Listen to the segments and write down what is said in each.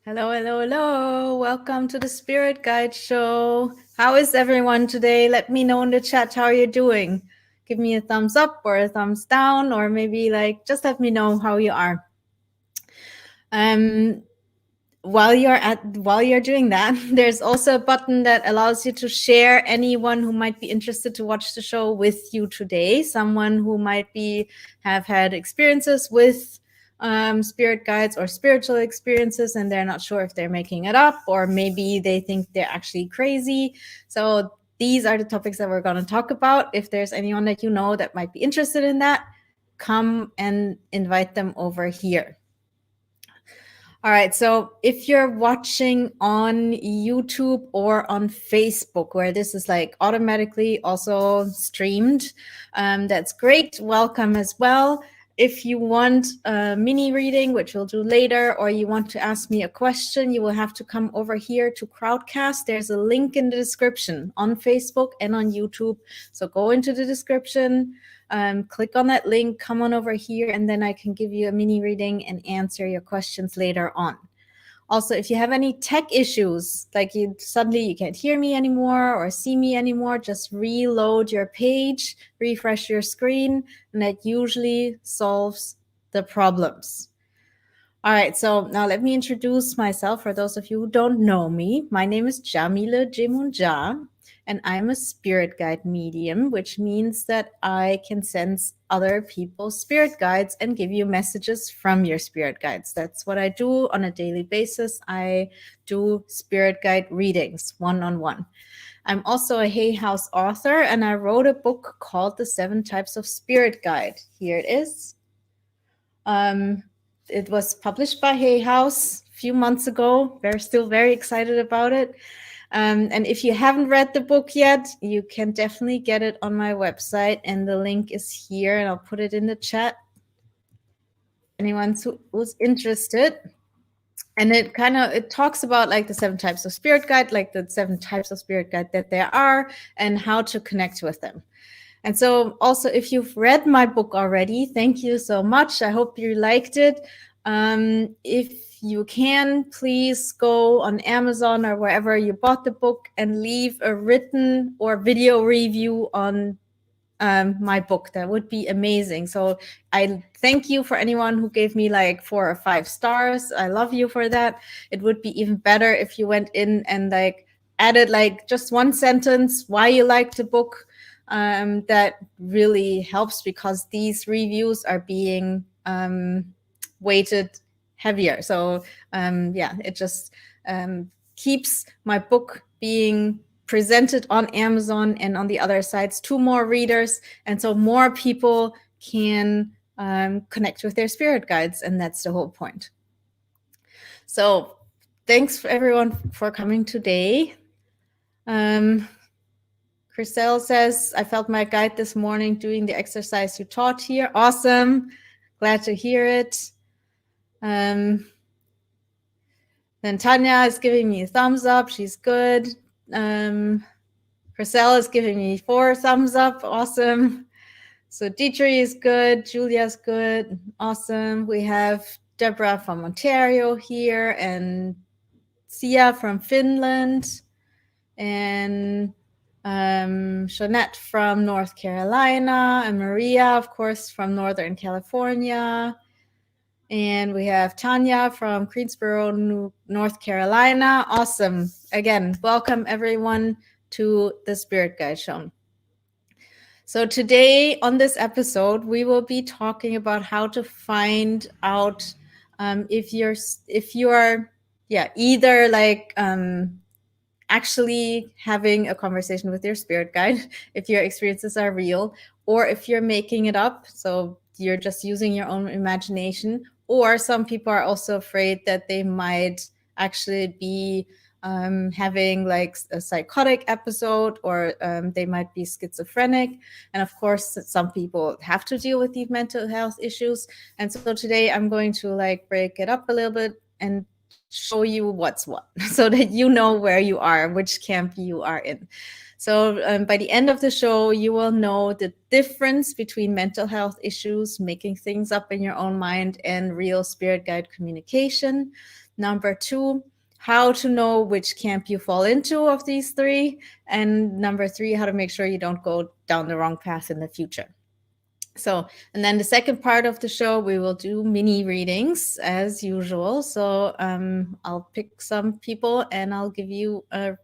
Hello, hello, hello. Welcome to the Spirit Guide Show. How is everyone today? Let me know in the chat how you're doing. Give me a thumbs up or a thumbs down, or maybe just let me know how you are. While you're doing that, there's also a button that allows you to share anyone who might be interested to watch the show with you today. Someone who might have had experiences with spirit guides or spiritual experiences, and they're not sure if they're making it up, or maybe they think they're actually crazy. So these are the topics that we're going to talk about. If there's anyone that you know that might be interested in that, come and invite them over here. All right, so if you're watching on YouTube or on Facebook, where this is automatically also streamed, that's great. Welcome as well. If you want a mini reading, which we'll do later, or you want to ask me a question, you will have to come over here to Crowdcast. There's a link in the description on Facebook and on YouTube. So go into the description, click on that link, come on over here, and then I can give you a mini reading and answer your questions later on. Also, if you have any tech issues, like suddenly you can't hear me anymore or see me anymore, just reload your page, refresh your screen, and that usually solves the problems. All right, so now let me introduce myself for those of you who don't know me. My name is Yamile Yemoonyah, and I'm a spirit guide medium, which means that I can sense other people's spirit guides and give you messages from your spirit guides. That's what I do on a daily basis. I do spirit guide readings one-on-one. I'm also a Hay House author, and I wrote a book called The 7 Types of Spirit Guide. Here it is. It was published by Hay House a few months ago. We're still very excited about it. And if you haven't read the book yet, you can definitely get it on my website, and the link is here, and I'll put it in the chat. Anyone who's interested. And it talks about the 7 types of spirit guide, the 7 types of spirit guide that there are, and how to connect with them. And so also, if you've read my book already, thank you so much. I hope you liked it. If you can, please go on Amazon or wherever you bought the book and leave a written or video review on my book. That would be amazing. So I thank you for anyone who gave me 4 or 5 stars. I love you for that. It would be even better if you went in and added just one sentence why you liked the book. That really helps, because these reviews are being weighted heavier. So it just keeps my book being presented on Amazon and on the other sites to more readers, and so more people can connect with their spirit guides, and that's the whole point. So thanks for everyone for coming today. Chriselle says, I felt my guide this morning doing the exercise you taught here. Awesome. Glad to hear it. Then Tanya is giving me a thumbs up. She's good. Chriselle is giving me 4 thumbs up. Awesome. So Dietrich is good. Julia's good. Awesome. We have Deborah from Ontario here, and Sia from Finland, and Jeanette from North Carolina, and Maria, of course, from Northern California. And we have Tanya from Greensboro, North Carolina. Awesome. Again, welcome everyone to the Spirit Guide Show. So today on this episode, we will be talking about how to find out if you are either actually having a conversation with your spirit guide, if your experiences are real, or if you're making it up, so you're just using your own imagination. Or some people are also afraid that they might actually be having a psychotic episode, or they might be schizophrenic. And of course, some people have to deal with these mental health issues. And so today I'm going to break it up a little bit and show you what's what, so that you know where you are, which camp you are in. So by the end of the show, you will know the difference between mental health issues, making things up in your own mind, and real spirit guide communication. Number 2, how to know which camp you fall into of these 3. And number 3, how to make sure you don't go down the wrong path in the future. So, and then the second part of the show, we will do mini readings as usual. So I'll pick some people and I'll give you a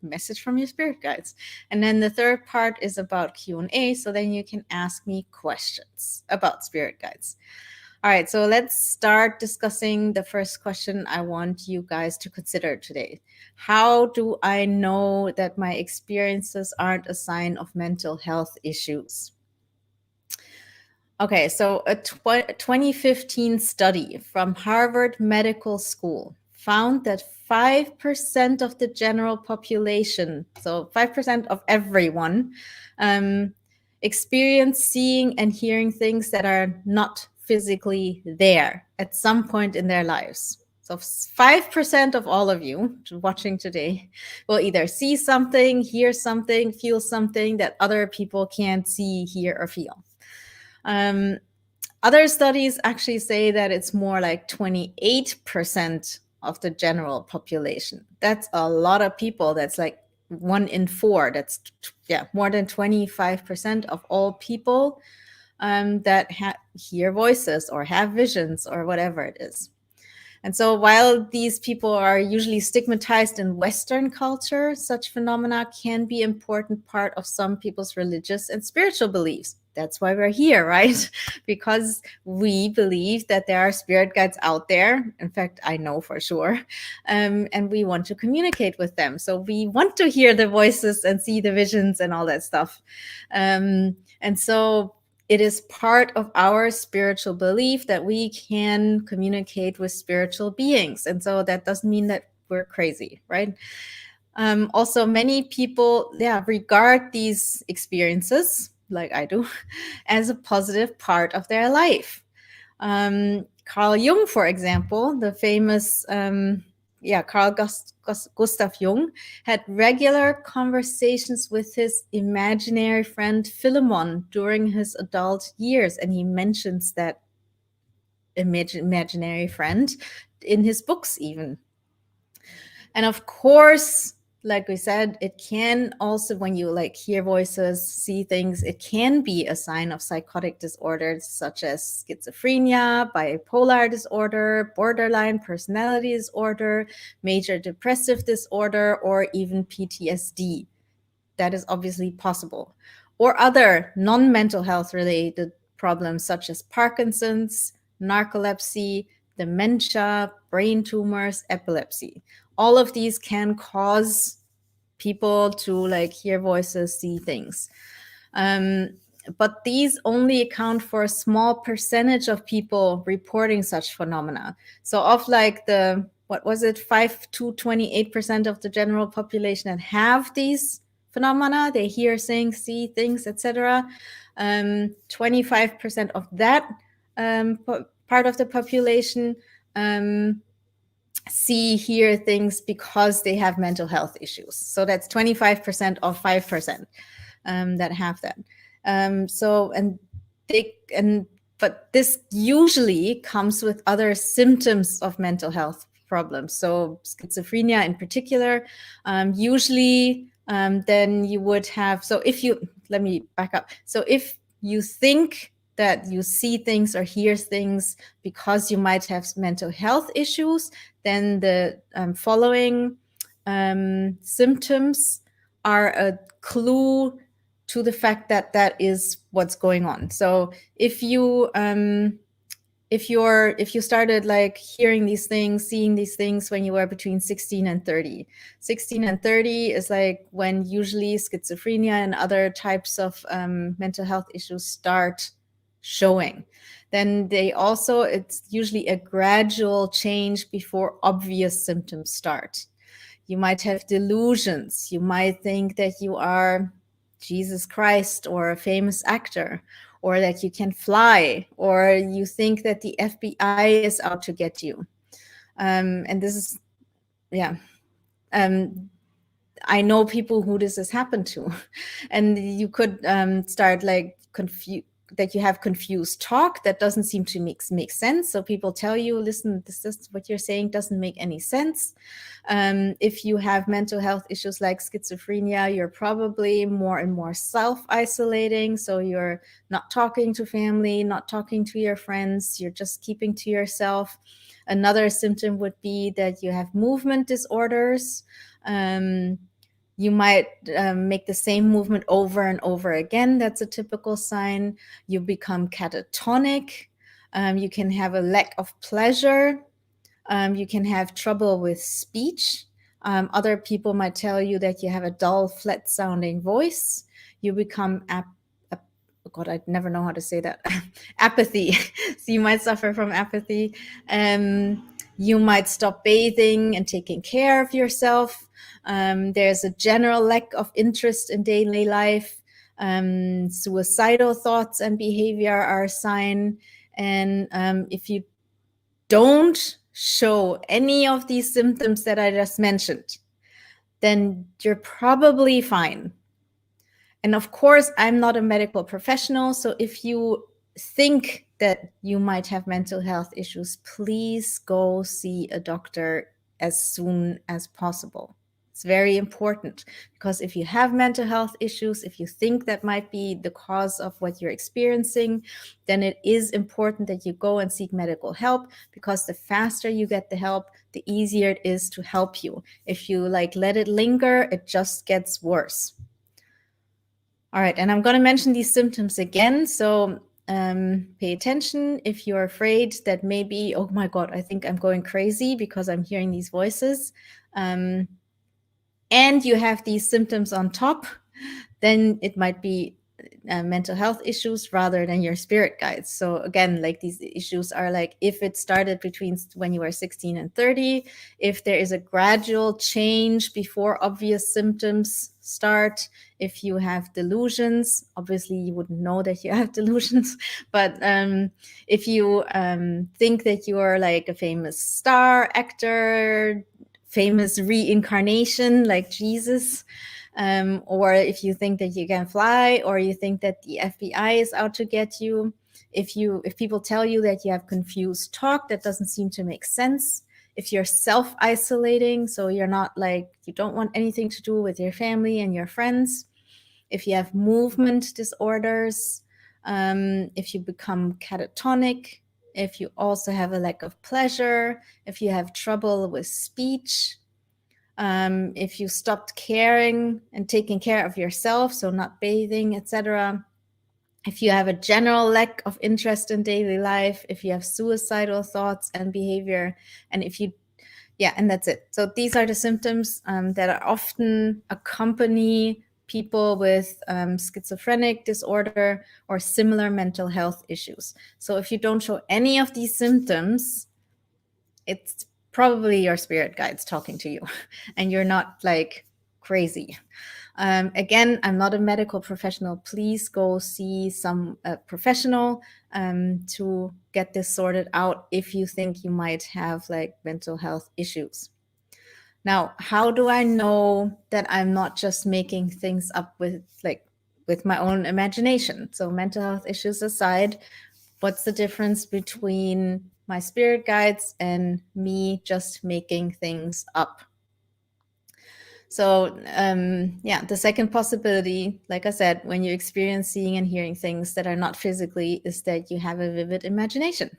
message from your spirit guides. And then the third part is about Q&A. So then you can ask me questions about spirit guides. All right, so let's start discussing the first question I want you guys to consider today. How do I know that my experiences aren't a sign of mental health issues? Okay, so a 2015 study from Harvard Medical School found that 5% of the general population, so 5% of everyone, experience seeing and hearing things that are not physically there at some point in their lives. So 5% of all of you watching today will either see something, hear something, feel something that other people can't see, hear, or feel. Other studies actually say that it's more like 28% of the general population. That's a lot of people. That's like 1 in 4. That's more than 25% of all people that hear voices or have visions or whatever it is. And so while these people are usually stigmatized in Western culture, such phenomena can be an important part of some people's religious and spiritual beliefs. That's why we're here, right? Because we believe that there are spirit guides out there. In fact, I know for sure. And we want to communicate with them. So we want to hear the voices and see the visions and all that stuff. And so it is part of our spiritual belief that we can communicate with spiritual beings. And so that doesn't mean that we're crazy, right? Also, many people regard these experiences, like I do, as a positive part of their life. Carl Jung, for example, the famous Carl Gustav Jung, had regular conversations with his imaginary friend Philemon during his adult years, and he mentions that imaginary friend in his books even. And of course, like we said, it can also, when you like hear voices, see things, it can be a sign of psychotic disorders such as schizophrenia, bipolar disorder, borderline personality disorder, major depressive disorder, or even PTSD. That is obviously possible. Or other non-mental health related problems such as Parkinson's, narcolepsy, dementia, brain tumors, epilepsy. All of these can cause people to like hear voices, see things. But these only account for a small percentage of people reporting such phenomena. So of like the, 5 to 28% of the general population that have these phenomena, they hear things, see things, etc. 25% of that part of the population see, hear things because they have mental health issues. So that's 25% of 5% that have that. But this usually comes with other symptoms of mental health problems. So schizophrenia in particular, usually then you would have, let me back up. So if you think that you see things or hear things because you might have mental health issues, then the following symptoms are a clue to the fact that that is what's going on. So if you started like hearing these things, seeing these things when you were between 16 and 30. 16 and 30 is like when usually schizophrenia and other types of mental health issues start showing. Then it's usually a gradual change before obvious symptoms start. You might have delusions. You might think that you are Jesus Christ or a famous actor, or that you can fly, or you think that the FBI is out to get you. And this is, I know people who this has happened to. And you could start like that you have confused talk that doesn't seem to make sense. So people tell you, listen, this is what you're saying doesn't make any sense. If you have mental health issues like schizophrenia, you're probably more and more self-isolating. So you're not talking to family, not talking to your friends, you're just keeping to yourself. Another symptom would be that you have movement disorders. You might make the same movement over and over again. That's a typical sign. You become catatonic. You can have a lack of pleasure. You can have trouble with speech. Other people might tell you that you have a dull, flat sounding voice. You become oh God, I never know how to say that. Apathy. So you might suffer from apathy. You might stop bathing and taking care of yourself. There's a general lack of interest in daily life. Suicidal thoughts and behavior are a sign. And if you don't show any of these symptoms that I just mentioned, then you're probably fine. And of course, I'm not a medical professional. So if you think that you might have mental health issues, please go see a doctor as soon as possible. It's very important, because if you have mental health issues, if you think that might be the cause of what you're experiencing, then it is important that you go and seek medical help, because the faster you get the help, the easier it is to help you. If you like let it linger, it just gets worse. All right, and I'm going to mention these symptoms again. So pay attention if you're afraid that maybe, oh my God, I think I'm going crazy because I'm hearing these voices. And you have these symptoms on top, then it might be mental health issues rather than your spirit guides. So again, like these issues are like if it started between when you were 16 and 30, if there is a gradual change before obvious symptoms start, if you have delusions, obviously you wouldn't know that you have delusions, but if you think that you're like a famous star actor, famous reincarnation like Jesus, or if you think that you can fly, or you think that the FBI is out to get you, if people tell you that you have confused talk that doesn't seem to make sense, if you're self-isolating, so you're not like, you don't want anything to do with your family and your friends, if you have movement disorders, if you become catatonic, if you also have a lack of pleasure, if you have trouble with speech, if you stopped caring and taking care of yourself, so not bathing, etc. If you have a general lack of interest in daily life, if you have suicidal thoughts and behavior, and if you, yeah, and that's it. So these are the symptoms that are often accompany people with schizophrenic disorder or similar mental health issues. So if you don't show any of these symptoms, it's probably your spirit guides talking to you and you're not like crazy. Again, I'm not a medical professional. Please go see some professional to get this sorted out if you think you might have like mental health issues. Now, how do I know that I'm not just making things up with my own imagination? So mental health issues aside, what's the difference between my spirit guides and me just making things up? So yeah, the second possibility, like I said, when you experience seeing and hearing things that are not physically, is that you have a vivid imagination.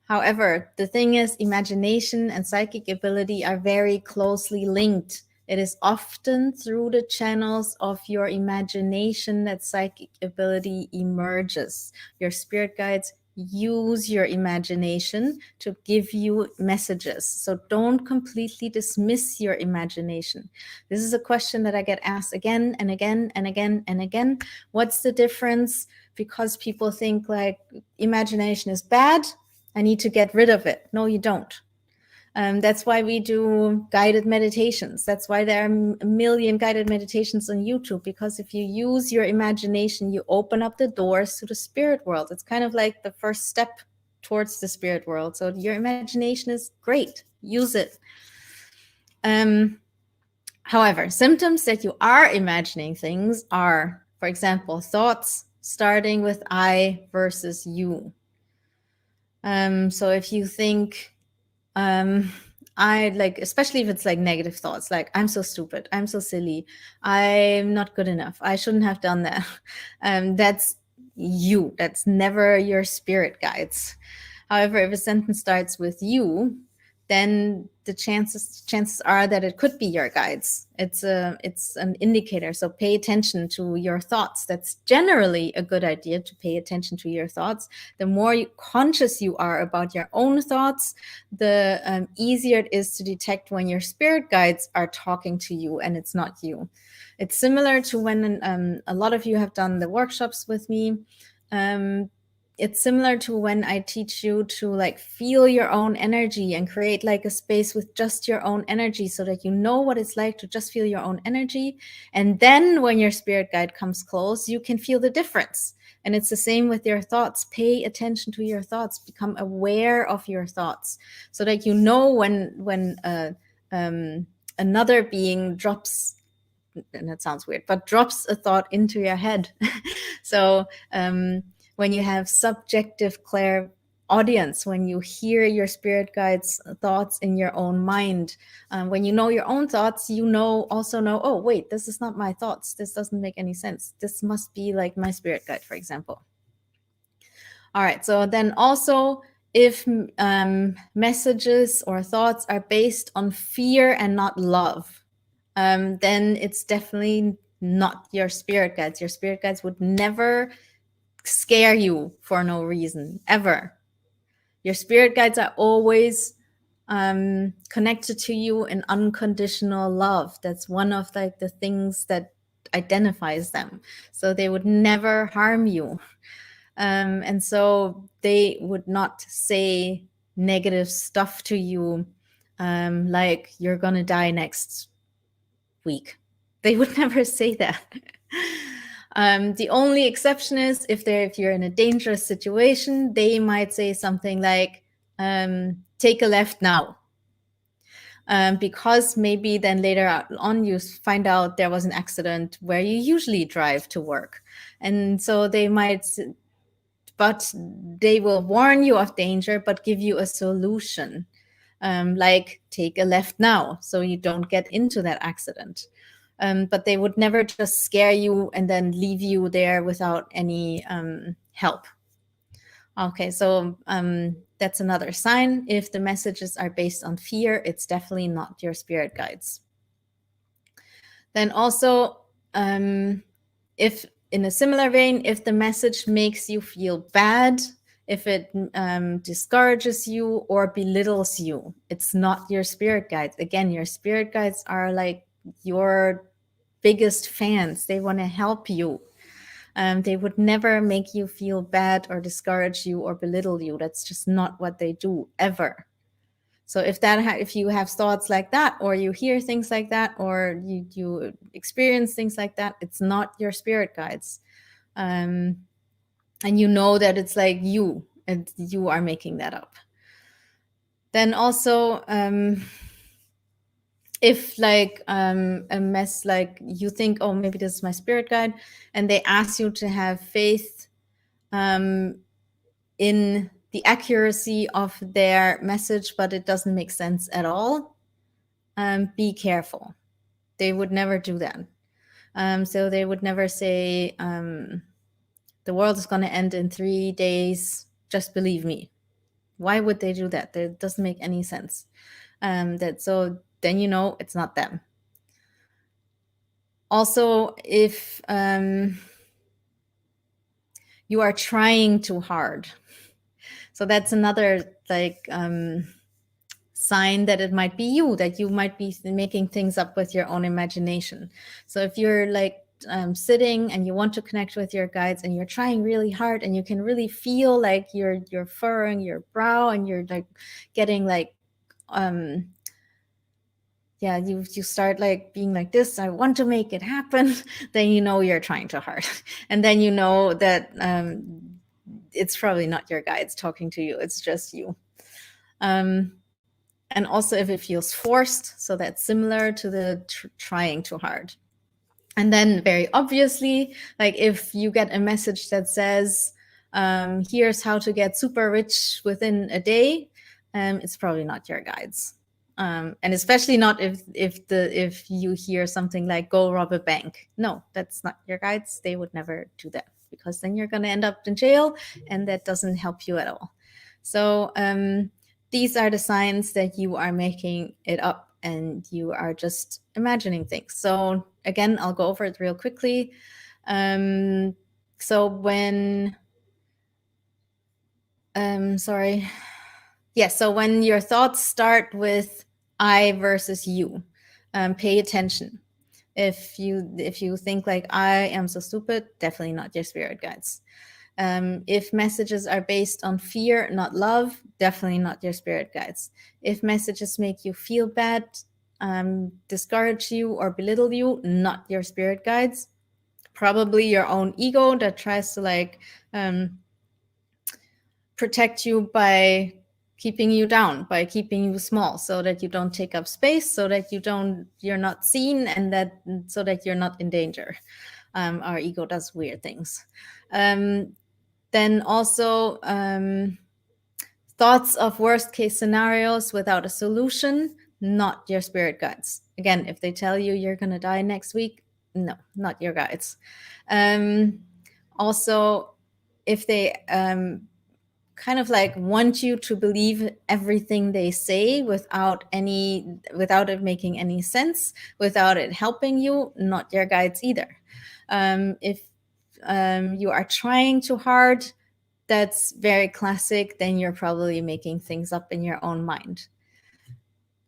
However, the thing is, imagination and psychic ability are very closely linked. It is often through the channels of your imagination that psychic ability emerges. Your spirit guides use your imagination to give you messages. So don't completely dismiss your imagination. This is a question that I get asked again and again and again and again. What's the difference? Because people think like imagination is bad, I need to get rid of it. No, you don't. That's why we do guided meditations. That's why there are a million guided meditations on YouTube, because if you use your imagination, you open up the doors to the spirit world. It's kind of like the first step towards the spirit world. So your imagination is great. Use it. However, symptoms that you are imagining things are, for example, thoughts starting with I versus you. So if you think, I like, especially if it's like negative thoughts, like I'm so stupid, I'm so silly, I'm not good enough, I shouldn't have done that. That's you. That's never your spirit guides. However, if a sentence starts with you, then the chances are that it could be your guides. It's an indicator. So pay attention to your thoughts. That's generally a good idea, to pay attention to your thoughts. The more conscious you are about your own thoughts, the easier it is to detect when your spirit guides are talking to you and it's not you. It's similar to when a lot of you have done the workshops with me. It's similar to when I teach you to like feel your own energy and create like a space with just your own energy, so that you know what it's like to just feel your own energy. And then when your spirit guide comes close, you can feel the difference. And it's the same with your thoughts. Pay attention to your thoughts, become aware of your thoughts, so that you know when another being drops, and that sounds weird, but drops a thought into your head. So when you have subjective clairaudience, when you hear your spirit guides' thoughts in your own mind, when you know your own thoughts, you also know, oh, wait, this is not my thoughts. This doesn't make any sense. This must be like my spirit guide, for example. All right, so then also, if messages or thoughts are based on fear and not love, then it's definitely not your spirit guides. Your spirit guides would never scare you for no reason, ever. Your spirit guides are always connected to you in unconditional love. That's one of like the things that identifies them. So they would never harm you. And so they would not say negative stuff to you, like you're gonna die next week. They would never say that. The only exception is if you're in a dangerous situation, they might say something like, take a left now. Because maybe then later on you find out there was an accident where you usually drive to work. And so they might, but they will warn you of danger, but give you a solution. Like take a left now, so you don't get into that accident. But they would never just scare you and then leave you there without any help. Okay, so that's another sign. If the messages are based on fear, it's definitely not your spirit guides. Then also, if in a similar vein, if the message makes you feel bad, if it discourages you or belittles you, it's not your spirit guides. Again, your spirit guides are like your biggest fans. They want to help you. They would never make you feel bad or discourage you or belittle you. That's just not what they do, ever. So if you have thoughts like that, or you hear things like that, or you experience things like that, it's not your spirit guides. And you know that it's like you, and you are making that up. Then also, if like a mess, like you think, oh, maybe this is my spirit guide, and they ask you to have faith in the accuracy of their message, but it doesn't make sense at all, be careful. They would never do that. So they would never say, the world is going to end in 3 days, just believe me. Why would they do that? That doesn't make any sense. So then you know it's not them. Also, if you are trying too hard, so that's another like sign that it might be you, that you might be making things up with your own imagination. So if you're like sitting and you want to connect with your guides and you're trying really hard and you can really feel like you're furrowing your brow and you're like getting like you start like being like this, I want to make it happen, then you know you're trying too hard. And then you know that it's probably not your guides talking to you, it's just you. And also if it feels forced, so that's similar to the trying too hard. And then very obviously, like if you get a message that says, here's how to get super rich within a day, it's probably not your guides. And especially not if you hear something like go rob a bank. No, that's not your guides. They would never do that, because then you're going to end up in jail, and that doesn't help you at all. So these are the signs that you are making it up and you are just imagining things. So again, I'll go over it real quickly. So when, so when your thoughts start with I versus you, pay attention. If you think like I am so stupid, definitely not your spirit guides. If messages are based on fear, not love, definitely not your spirit guides. If messages make you feel bad, discourage you or belittle you, not your spirit guides. Probably your own ego that tries to like protect you by keeping you down, by keeping you small, so that you don't take up space, so that you're not seen, and that so that you're not in danger. Our ego does weird things. Then also thoughts of worst case scenarios without a solution, not your spirit guides. Again, if they tell you you're going to die next week, no, not your guides. Also, if they kind of like want you to believe everything they say without it making any sense, without it helping you, not your guides either. If you are trying too hard, that's very classic, then you're probably making things up in your own mind.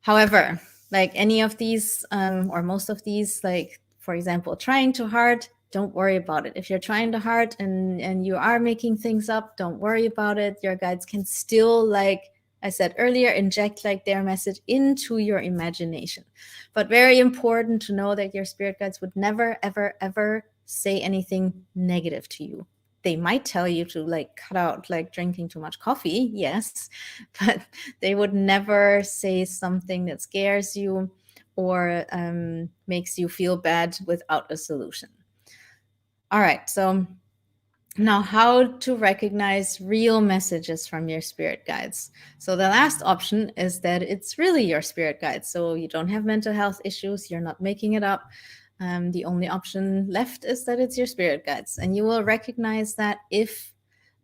However, like any of these, or most of these, like for example, trying too hard, don't worry about it. If you're trying too hard and you are making things up, don't worry about it. Your guides can still, like I said earlier, inject like their message into your imagination. But very important to know that your spirit guides would never, ever, ever say anything negative to you. They might tell you to like cut out like drinking too much coffee, yes, but they would never say something that scares you or makes you feel bad without a solution. All right, so now how to recognize real messages from your spirit guides. So the last option is that it's really your spirit guides. So you don't have mental health issues, you're not making it up. The only option left is that it's your spirit guides. And you will recognize that if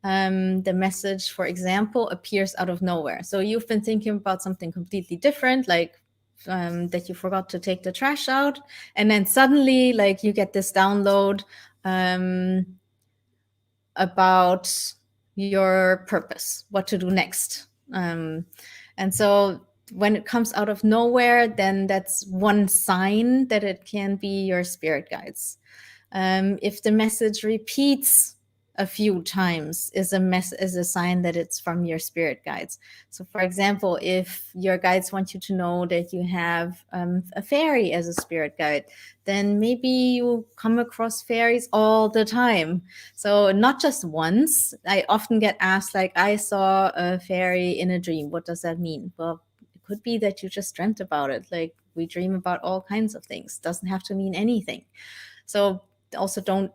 the message, for example, appears out of nowhere. So you've been thinking about something completely different, like that you forgot to take the trash out. And then suddenly like you get this download about your purpose, what to do next. And so when it comes out of nowhere, then that's one sign that it can be your spirit guides. If the message repeats a few times, is a sign that it's from your spirit guides. So for example, if your guides want you to know that you have a fairy as a spirit guide, then maybe you come across fairies all the time. So not just once. I often get asked, like, I saw a fairy in a dream. What does that mean? Well, it could be that you just dreamt about it. Like, we dream about all kinds of things. Doesn't have to mean anything. So also don't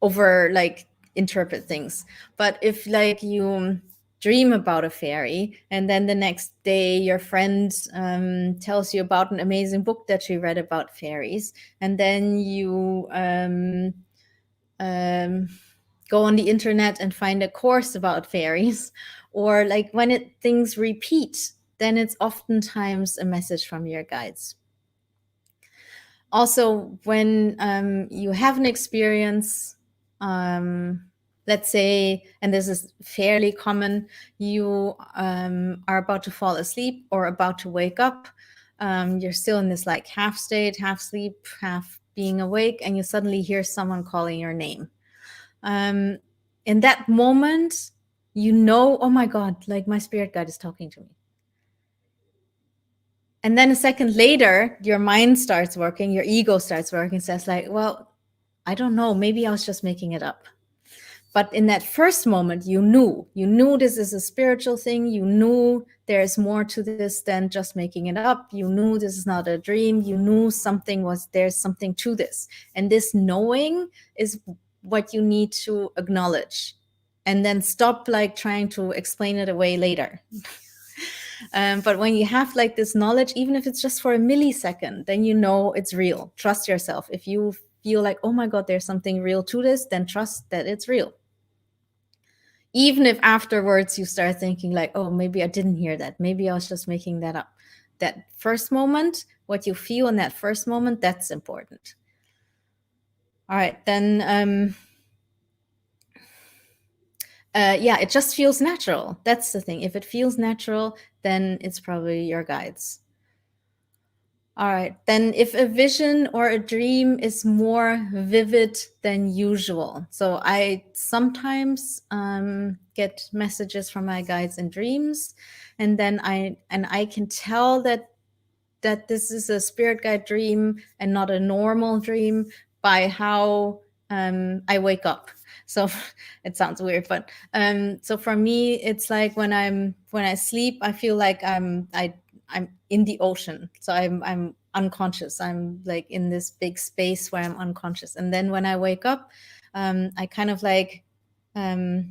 over like interpret things. But if like you dream about a fairy and then the next day your friend tells you about an amazing book that she read about fairies, and then you go on the internet and find a course about fairies, or like when things repeat, then it's oftentimes a message from your guides. Also, when you have an experience, let's say, and this is fairly common, you are about to fall asleep or about to wake up. You're still in this like half state, half sleep, half being awake, and you suddenly hear someone calling your name. In that moment, you know, oh my God, like my spirit guide is talking to me. And then a second later, your mind starts working, your ego starts working, says like, well, I don't know, maybe I was just making it up. But in that first moment, you knew this is a spiritual thing. You knew there's more to this than just making it up. You knew this is not a dream. You knew there's something to this. And this knowing is what you need to acknowledge, and then stop like trying to explain it away later. But when you have like this knowledge, even if it's just for a millisecond, then you know it's real. Trust yourself. If you feel like, oh my God, there's something real to this, then trust that it's real. Even if afterwards you start thinking like, oh, maybe I didn't hear that. Maybe I was just making that up. That first moment, what you feel in that first moment, that's important. All right, then yeah, it just feels natural. That's the thing. If it feels natural, then it's probably your guides. All right, then if a vision or a dream is more vivid than usual. So I sometimes get messages from my guides in dreams, and then I can tell that this is a spirit guide dream and not a normal dream by how I wake up. So it sounds weird, but so for me, it's like when I sleep, I feel like I'm in the ocean. So I'm unconscious. I'm like in this big space where I'm unconscious. And then when I wake up, I kind of like go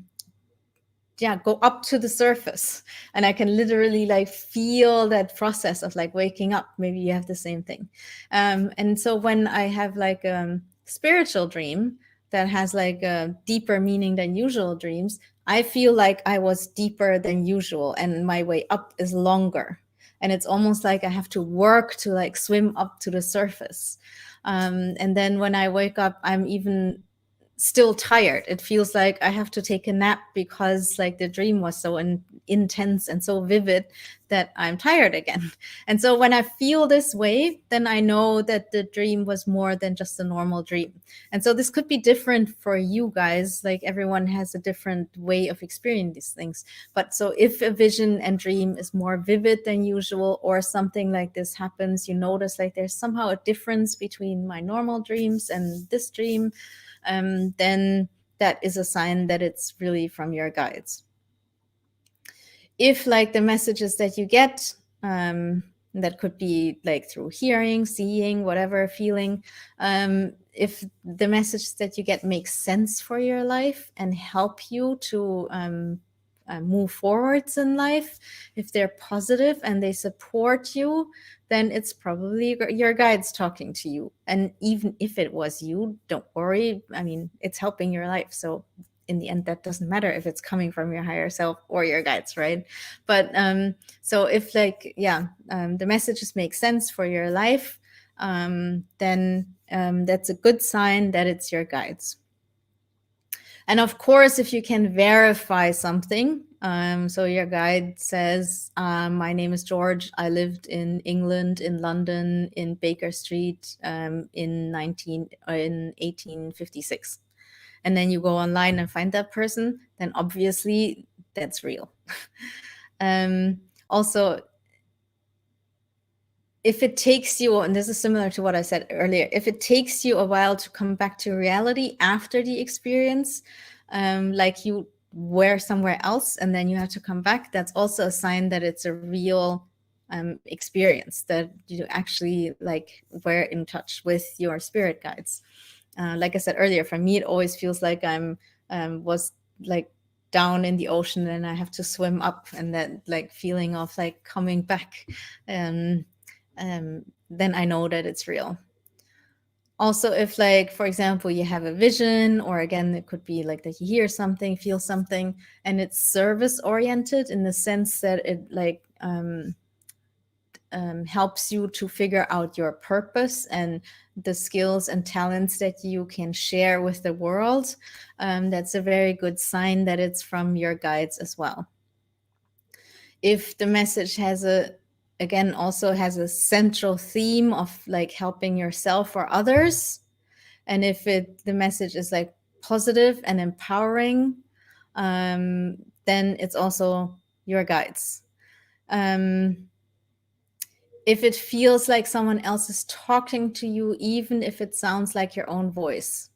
up to the surface, and I can literally like feel that process of like waking up. Maybe you have the same thing. And so when I have like a spiritual dream that has like a deeper meaning than usual dreams, I feel like I was deeper than usual and my way up is longer. And it's almost like I have to work to like swim up to the surface. And then when I wake up, I'm even still tired. It feels like I have to take a nap because like the dream was so intense and so vivid that I'm tired again. And so when I feel this way, then I know that the dream was more than just a normal dream. And so this could be different for you guys. Like everyone has a different way of experiencing these things. But so if a vision and dream is more vivid than usual, or something like this happens, you notice like there's somehow a difference between my normal dreams and this dream, then that is a sign that it's really from your guides. If like the messages that you get, that could be like through hearing, seeing, whatever, feeling, if the message that you get makes sense for your life and help you to move forwards in life, if they're positive and they support you, then it's probably your guides talking to you. And even if it was you, don't worry. I mean, it's helping your life. So in the end, that doesn't matter if it's coming from your higher self or your guides, right? But so if like, the messages make sense for your life, then that's a good sign that it's your guides. And of course, if you can verify something, so your guide says, my name is George. I lived in England, in London, in Baker Street, in 1856. And then you go online and find that person, then obviously that's real. Also, if it takes you, and this is similar to what I said earlier, if it takes you a while to come back to reality after the experience, like you were somewhere else and then you have to come back, that's also a sign that it's a real experience, that you actually like were in touch with your spirit guides. Like I said earlier, for me, it always feels like I'm was like down in the ocean and I have to swim up, and that like feeling of like coming back. Then I know that it's real. Also, if like, for example, you have a vision, or again, it could be like that you hear something, feel something, and it's service oriented in the sense that it like helps you to figure out your purpose and the skills and talents that you can share with the world, that's a very good sign that it's from your guides as well. If the message has also has a central theme of like helping yourself or others, and if the message is like positive and empowering, then it's also your guides. If it feels like someone else is talking to you, even if it sounds like your own voice,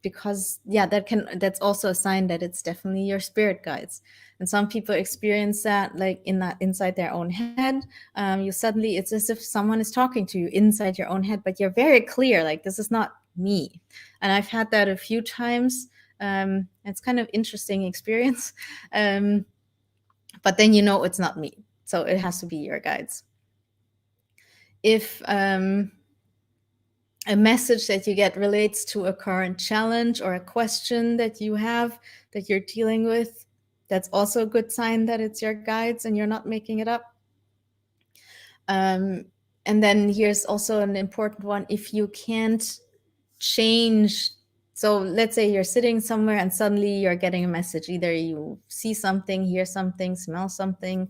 because that's also a sign that it's definitely your spirit guides. And some people experience that like inside their own head. You suddenly, it's as if someone is talking to you inside your own head, but you're very clear, like, this is not me. And I've had that a few times. It's kind of interesting experience. But then it's not me. So it has to be your guides. If a message that you get relates to a current challenge or a question that you have that you're dealing with, that's also a good sign that it's your guides and you're not making it up. And then here's also an important one. If you can't change, so let's say you're sitting somewhere and suddenly you're getting a message. Either you see something, hear something, smell something,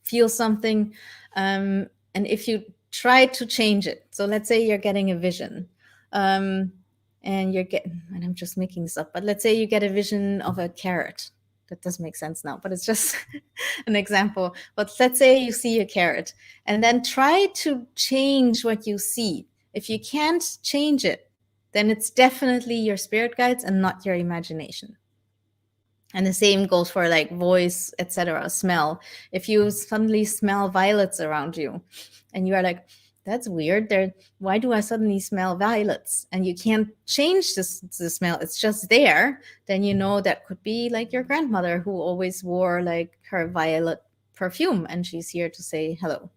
feel something. And if you try to change it, so let's say you're getting a vision, and I'm just making this up, but let's say you get a vision of a carrot. That doesn't make sense now, but it's just an example. But let's say you see a carrot and then try to change what you see. If you can't change it, then it's definitely your spirit guides and not your imagination. And the same goes for like voice, etc., smell. If you suddenly smell violets around you and you are like, that's weird. Why do I suddenly smell violets? And you can't change the smell. It's just there. Then that could be like your grandmother who always wore like her violet perfume and she's here to say hello.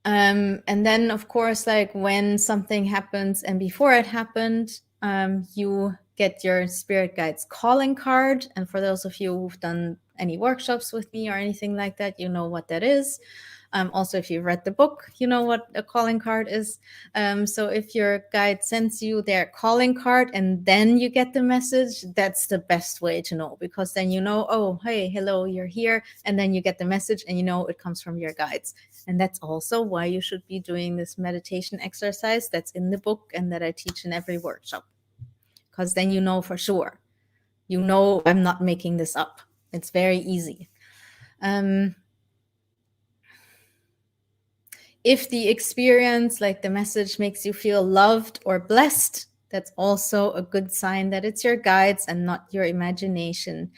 And then, of course, like when something happens and before it happened, you get your spirit guides calling card. And for those of you who've done any workshops with me or anything like that, you know what that is. Also, if you've read the book, you know what a calling card is. So if your guide sends you their calling card and then you get the message, that's the best way to know, because then oh, hey, hello, you're here. And then you get the message and it comes from your guides. And that's also why you should be doing this meditation exercise that's in the book and that I teach in every workshop. Because then for sure. I'm not making this up. It's very easy. If the experience, like the message, makes you feel loved or blessed, that's also a good sign that it's your guides and not your imagination.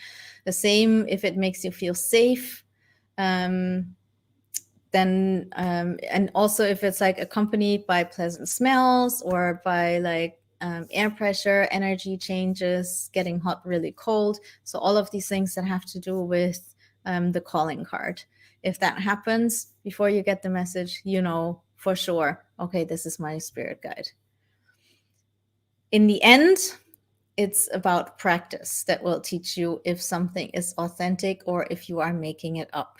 The same if it makes you feel safe. Then and also if it's like accompanied by pleasant smells or by like air pressure, energy changes, getting hot, really cold. So all of these things that have to do with the calling card. If that happens before you get the message, for sure, okay, this is my spirit guide. In the end, it's about practice that will teach you if something is authentic or if you are making it up.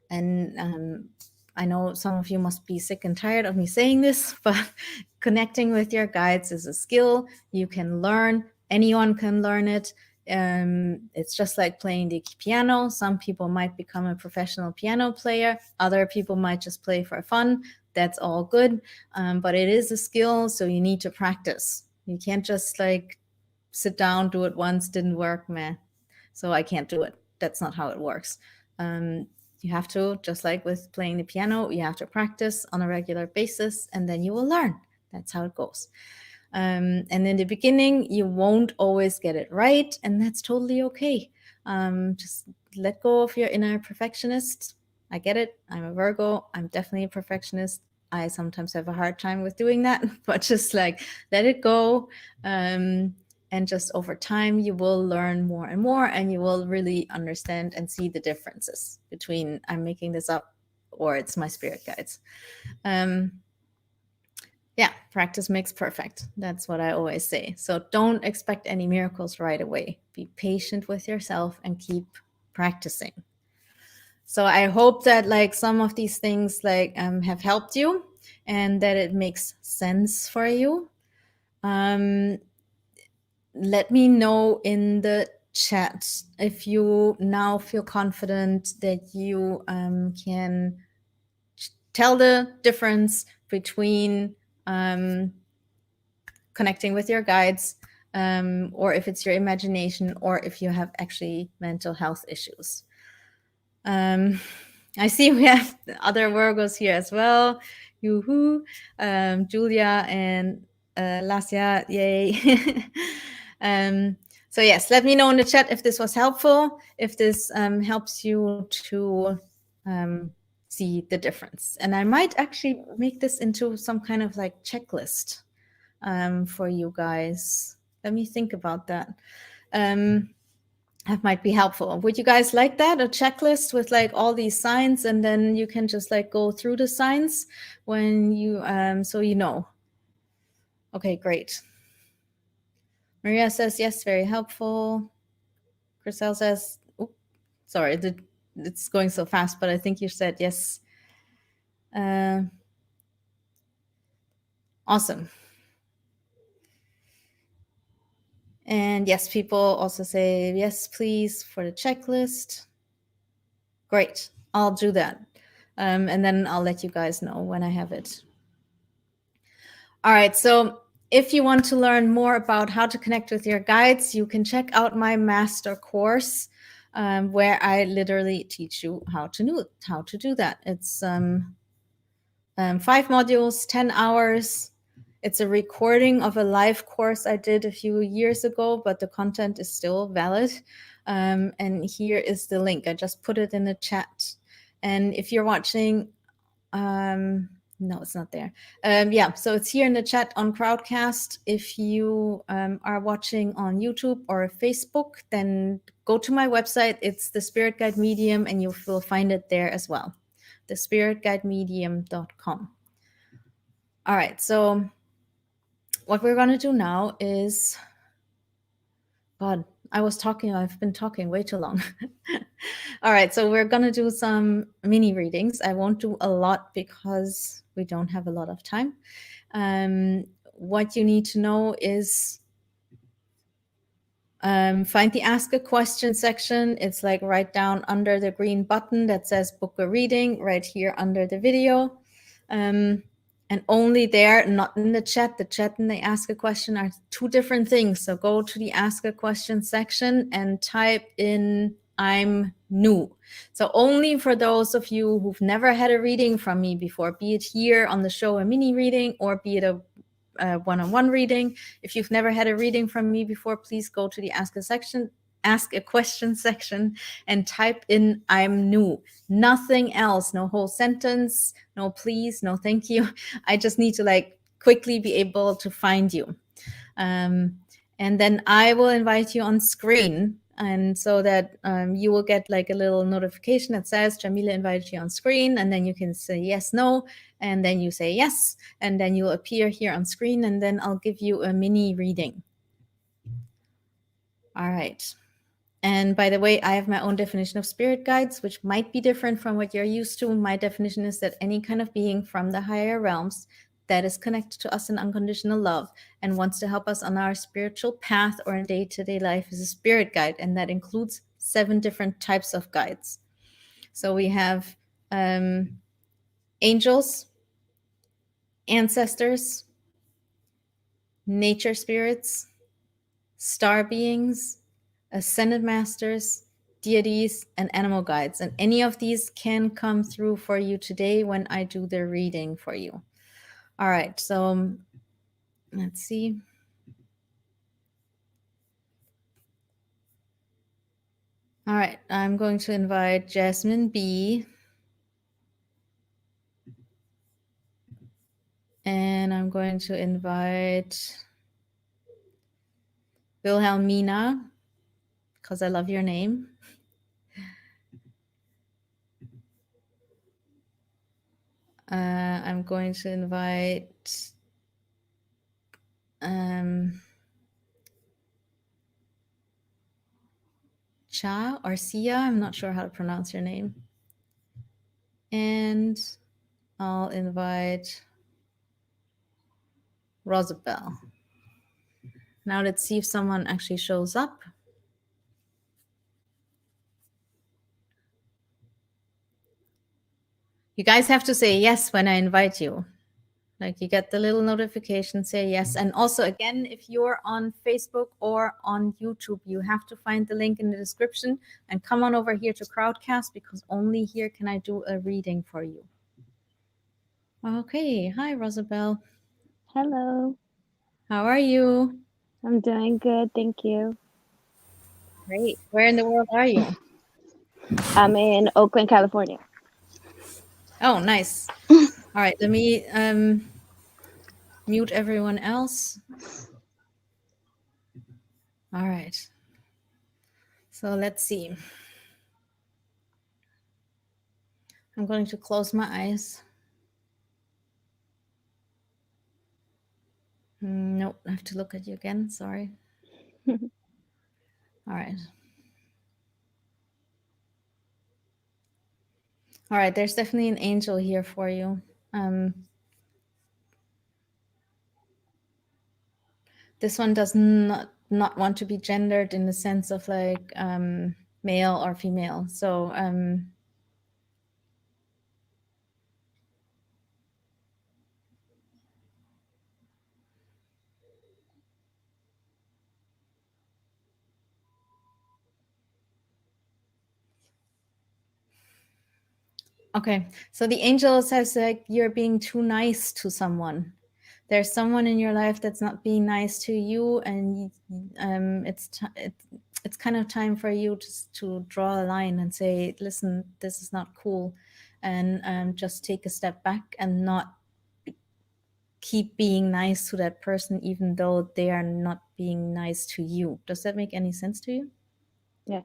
And I know some of you must be sick and tired of me saying this, but connecting with your guides is a skill you can learn. Anyone can learn it. It's just like playing the piano. Some people might become a professional piano player. Other people might just play for fun. That's all good. But it is a skill, so you need to practice. You can't just like sit down, do it once, didn't work, meh, so I can't do it. That's not how it works. You have to, just like with playing the piano, you have to practice on a regular basis and then you will learn. That's how it goes. And in the beginning, you won't always get it right, and that's totally okay. Just let go of your inner perfectionist. I get it. I'm a Virgo. I'm definitely a perfectionist. I sometimes have a hard time with doing that, but just like let it go. And just over time, you will learn more and more, and you will really understand and see the differences between I'm making this up or it's my spirit guides. Yeah, practice makes perfect. That's what I always say. So don't expect any miracles right away. Be patient with yourself and keep practicing. So I hope that like some of these things like have helped you and that it makes sense for you. Let me know in the chat if you now feel confident that you can tell the difference between connecting with your guides, or if it's your imagination, or if you have actually mental health issues. I see we have other Virgos here as well. Yoo-hoo. Julia and Lasya, yay. So yes, let me know in the chat if this was helpful, if this helps you to see the difference. And I might actually make this into some kind of like checklist for you guys. Let me think about that. That might be helpful. Would you guys like that? A checklist with like all these signs, and then you can just like go through the signs when you, so you know. Okay, great. Maria says, yes, very helpful. Chriselle says, oops, sorry, it's going so fast, but I think you said yes. Awesome. And yes, people also say, yes, please, for the checklist. Great, I'll do that. And then I'll let you guys know when I have it. All right, so if you want to learn more about how to connect with your guides, you can check out my master course where I literally teach you how to do that. It's 5 modules, 10 hours. It's a recording of a live course I did a few years ago, but the content is still valid. And here is the link. I just put it in the chat. And if you're watching, no, it's not there. Yeah, so it's here in the chat on Crowdcast. If you are watching on YouTube or Facebook, then go to my website. It's the Spirit Guide Medium, and you will find it there as well. thespiritguidemedium.com. All right, so what we're going to do now is, God, I've been talking way too long. All right, so we're going to do some mini readings. I won't do a lot because we don't have a lot of time. What you need to know is find the Ask a Question section. It's like right down under the green button that says book a reading, right here under the video. And only there, not in the chat. The chat and the Ask a Question are two different things. So go to the Ask a Question section and type in I'm new. So only for those of you who've never had a reading from me before, be it here on the show, a mini reading, or be it a one-on-one reading. If you've never had a reading from me before, please go to the Ask a Question section and type in I'm new. Nothing else, no whole sentence, no please, no thank you. I just need to like quickly be able to find you. And then I will invite you on screen, and so that you will get like a little notification that says Yamile invited you on screen, and then you can say yes, no, and then you say yes, and then you'll appear here on screen, and then I'll give you a mini reading. All right. And by the way, I have my own definition of spirit guides, which might be different from what you're used to. My definition is that any kind of being from the higher realms that is connected to us in unconditional love and wants to help us on our spiritual path or in day-to-day life is a spirit guide. And that includes 7 different types of guides. So we have angels, ancestors, nature spirits, star beings, ascended masters, deities, and animal guides. And any of these can come through for you today when I do the reading for you. All right, so let's see. All right, I'm going to invite Jasmine B. And I'm going to invite Wilhelmina, because I love your name. I'm going to invite Cha or Sia. I'm not sure how to pronounce your name. And I'll invite Rosabelle. Now let's see if someone actually shows up. You guys have to say yes when I invite you. Like you get the little notification, say yes. And also, again, if you're on Facebook or on YouTube, you have to find the link in the description and come on over here to Crowdcast, because only here can I do a reading for you. Okay. Hi, Rosabelle. Hello. How are you? I'm doing good, thank you. Great. Where in the world are you? I'm in Oakland, California. Oh, nice. All right. Let me mute everyone else. All right. So let's see. I'm going to close my eyes. Nope. I have to look at you again. Sorry. All right. All right. There's definitely an angel here for you. Um, this one does not want to be gendered in the sense of like male or female. So okay. So the angel says like you're being too nice to someone. There's someone in your life that's not being nice to you, and it's kind of time for you to draw a line and say, listen, this is not cool, and just take a step back and not keep being nice to that person even though they are not being nice to you. Does that make any sense to you? Yes.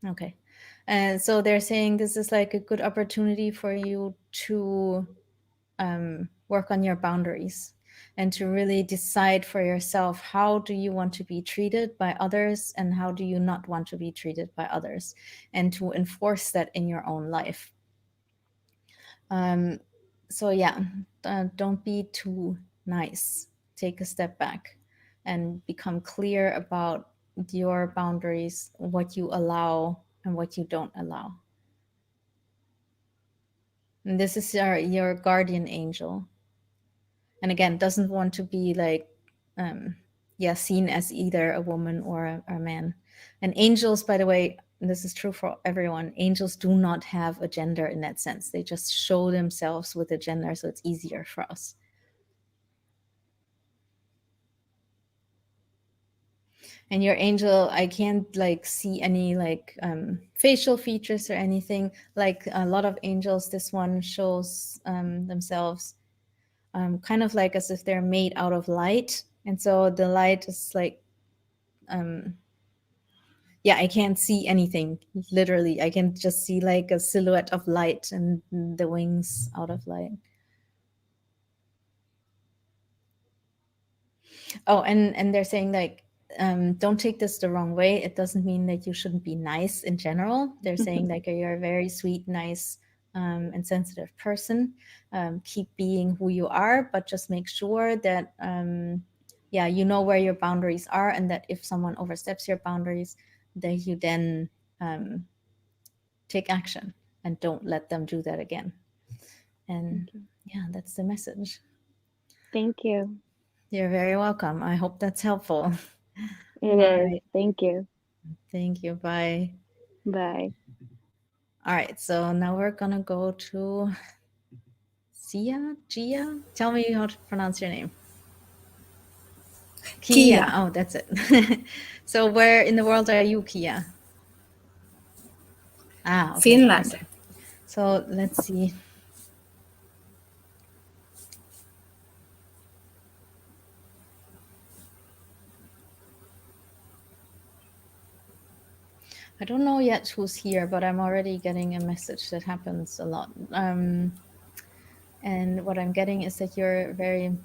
Okay. And so they're saying this is like a good opportunity for you to work on your boundaries and to really decide for yourself, how do you want to be treated by others and how do you not want to be treated by others, and to enforce that in your own life. So yeah, don't be too nice. Take a step back and become clear about your boundaries, what you allow and what you don't allow. And this is your guardian angel. And again, doesn't want to be like yeah, seen as either a woman or a man. And angels, by the way, and this is true for everyone, angels do not have a gender in that sense. They just show themselves with a gender, so it's easier for us. And your angel, I can't like see any like facial features or anything. Like a lot of angels, this one shows themselves kind of like as if they're made out of light, and so the light is like yeah, I can't see anything. Literally, I can just see like a silhouette of light and the wings out of light. Oh, and they're saying like, don't take this the wrong way. It doesn't mean that you shouldn't be nice in general. They're saying like you're a very sweet, nice, and sensitive person. Keep being who you are, but just make sure that yeah, you know where your boundaries are, and that if someone oversteps your boundaries, that you then take action and don't let them do that again. And Okay. yeah, that's the message. Thank you. You're very welcome. I hope that's helpful. It All is. right. Thank you. Thank you. Bye. Bye. All right. So now we're going to go to Gia. Tell me how to pronounce your name. Kia. Kia, Oh, that's it. So where in the world are you, Kia? Ah, okay. Finland. Awesome. So let's see. I don't know yet who's here, but I'm already getting a message that happens a lot. And what I'm getting is that you're a very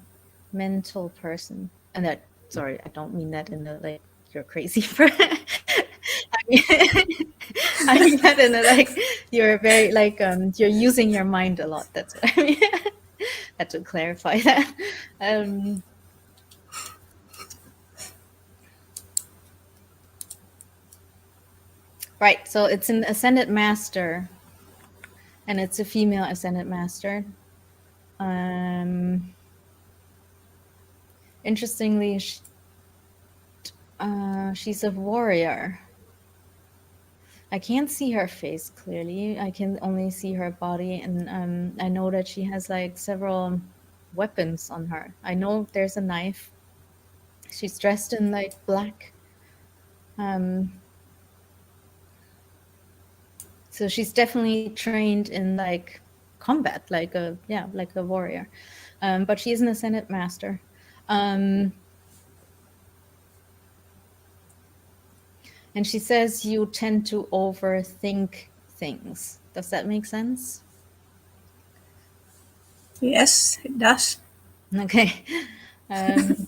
mental person. And that, sorry, I don't mean that in the like, you're crazy. I mean, I mean that in the like, you're very like, you're using your mind a lot. That's what I mean. Had to clarify that. Um, right. So it's an ascended master, and it's a female ascended master. Um, interestingly, she's a warrior. I can't see her face clearly. I can only see her body, and I know that she has like several weapons on her. I know there's a knife. She's dressed in like black. Um, so she's definitely trained in like combat, like a warrior. But she isn't a Senate master. Um, and she says you tend to overthink things. Does that make sense? Yes, it does. Okay. Um,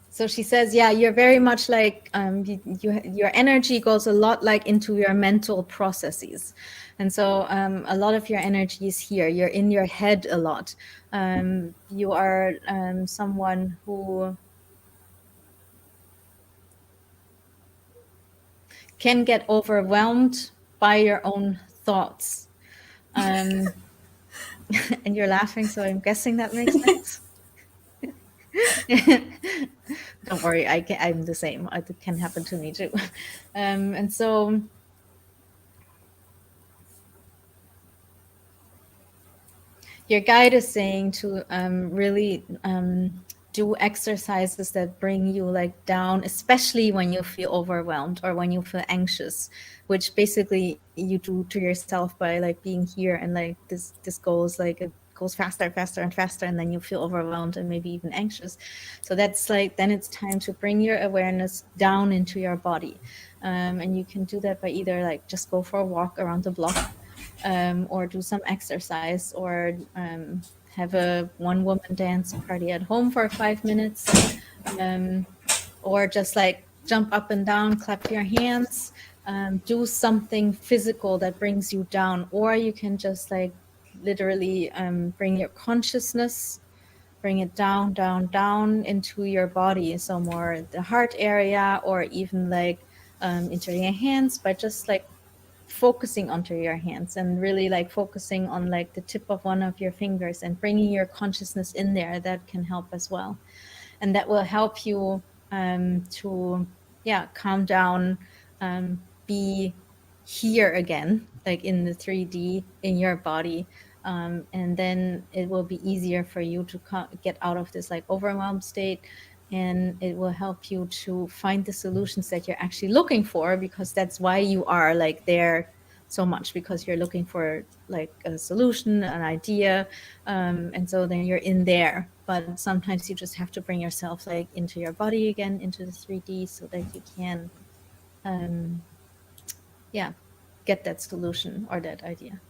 so she says, yeah, you're very much like your energy goes a lot like into your mental processes. And so a lot of your energy is here. You're in your head a lot. You are someone who can get overwhelmed by your own thoughts. And you're laughing, so I'm guessing that makes sense. Don't worry, I'm the same. It can happen to me too. And so your guide is saying to really do exercises that bring you like down, especially when you feel overwhelmed or when you feel anxious, which basically you do to yourself by like being here, and like this goes like it goes faster, faster and faster, and then you feel overwhelmed and maybe even anxious. So that's like, then it's time to bring your awareness down into your body. And you can do that by either like just go for a walk around the block, or do some exercise, or have a one woman dance party at home for 5 minutes, or just like jump up and down, clap your hands, do something physical that brings you down. Or you can just like literally bring your consciousness, bring it down, down, down into your body. So more the heart area, or even like into your hands, by just like focusing onto your hands and really like focusing on like the tip of one of your fingers and bringing your consciousness in there. That can help as well. And that will help you to calm down, be here again, like in the 3D in your body. And then it will be easier for you to get out of this like overwhelmed state, and it will help you to find the solutions that you're actually looking for, because that's why you are like there so much, because you're looking for like a solution, an idea, and so then you're in there. But sometimes you just have to bring yourself like into your body again, into the 3D, so that you can get that solution or that idea.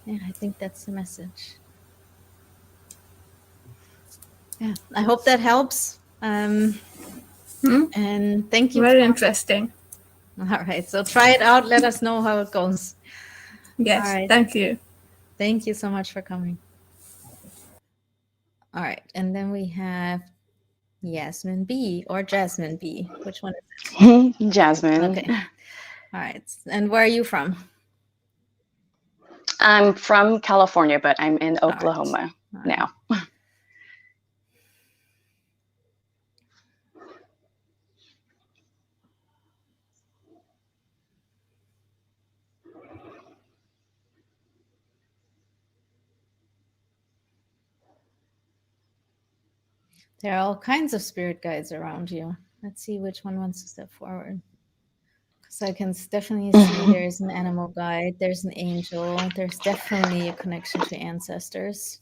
Yeah, I think that's the message. Yeah, I hope that helps. And thank you. Very interesting. All right, so try it out. Let us know how it goes. Yes, All right. thank you. Thank you so much for coming. All right, and then we have Yasmin B or Jasmine B. Which one is it? Jasmine. Okay. All right. And where are you from? I'm from California, but I'm in Oklahoma now. There are all kinds of spirit guides around you. Let's see which one wants to step forward. Because I can definitely see there's an animal guide, there's an angel, there's definitely a connection to ancestors.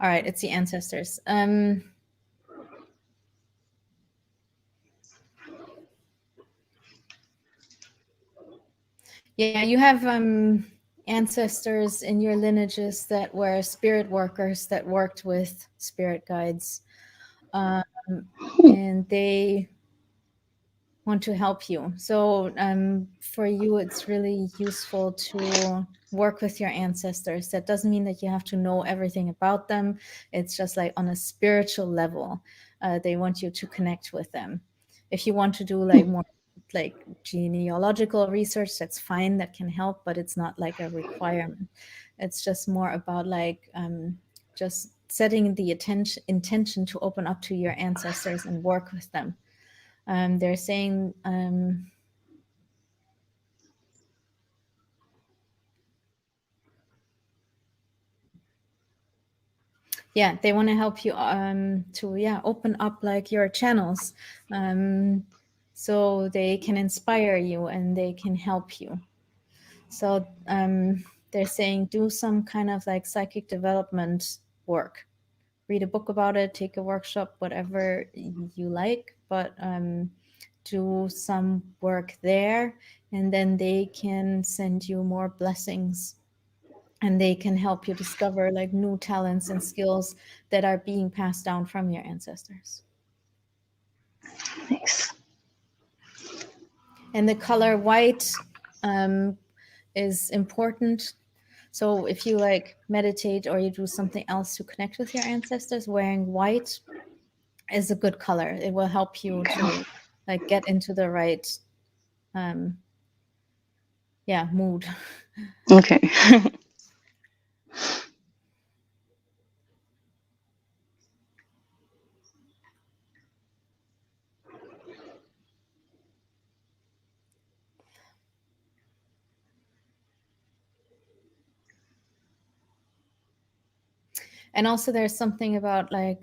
All right, it's the ancestors. Yeah, you have ancestors in your lineages that were spirit workers that worked with spirit guides. And they want to help you. So for you, it's really useful to work with your ancestors. That doesn't mean that you have to know everything about them. It's just like on a spiritual level, they want you to connect with them. If you want to do like more like genealogical research, that's fine, that can help, but it's not like a requirement. It's just more about like just setting the intention to open up to your ancestors and work with them. They're saying yeah, they want to help you to open up like your channels, so they can inspire you and they can help you. So they're saying do some kind of like psychic development work. Read a book about it, take a workshop, whatever you like, but do some work there, and then they can send you more blessings, and they can help you discover like new talents and skills that are being passed down from your ancestors. Thanks. And the color white is important. So if you like meditate or you do something else to connect with your ancestors, wearing white is a good color. It will help you to like get into the right mood. Okay. And also there's something about like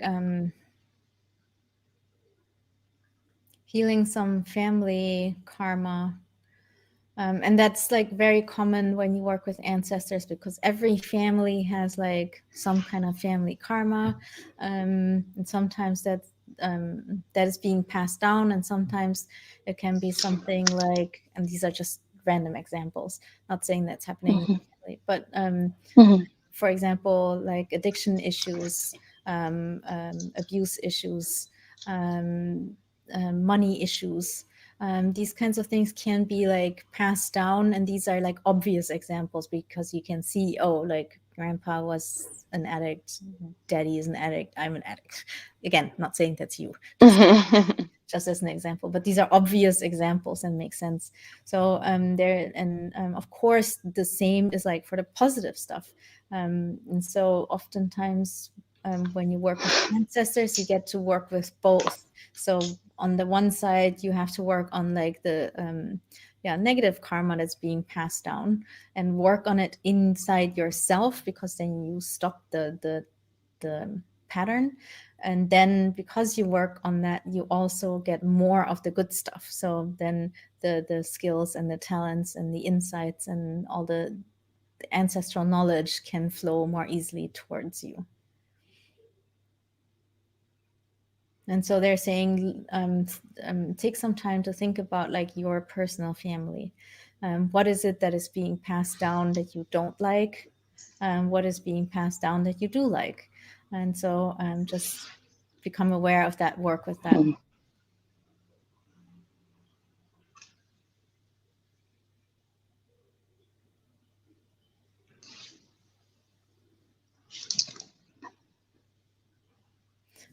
healing some family karma. And that's like very common when you work with ancestors, because every family has like some kind of family karma. And sometimes that is being passed down, and sometimes it can be something like, and these are just random examples, not saying that's happening in the family, but for example, like addiction issues, abuse issues, money issues. These kinds of things can be like passed down, and these are like obvious examples because you can see, oh, like grandpa was an addict, daddy is an addict, I'm an addict. Again, not saying that's you, just as an example, but these are obvious examples and make sense. So of course the same is like for the positive stuff. And so oftentimes when you work with ancestors, you get to work with both. So on the one side, you have to work on like the negative karma that's being passed down, and work on it inside yourself, because then you stop the pattern. And then because you work on that, you also get more of the good stuff. So then the skills and the talents and the insights and all the ancestral knowledge can flow more easily towards you. And so they're saying, take some time to think about like your personal family. What is it that is being passed down that you don't like? What is being passed down that you do like? And so just become aware of that, work with that.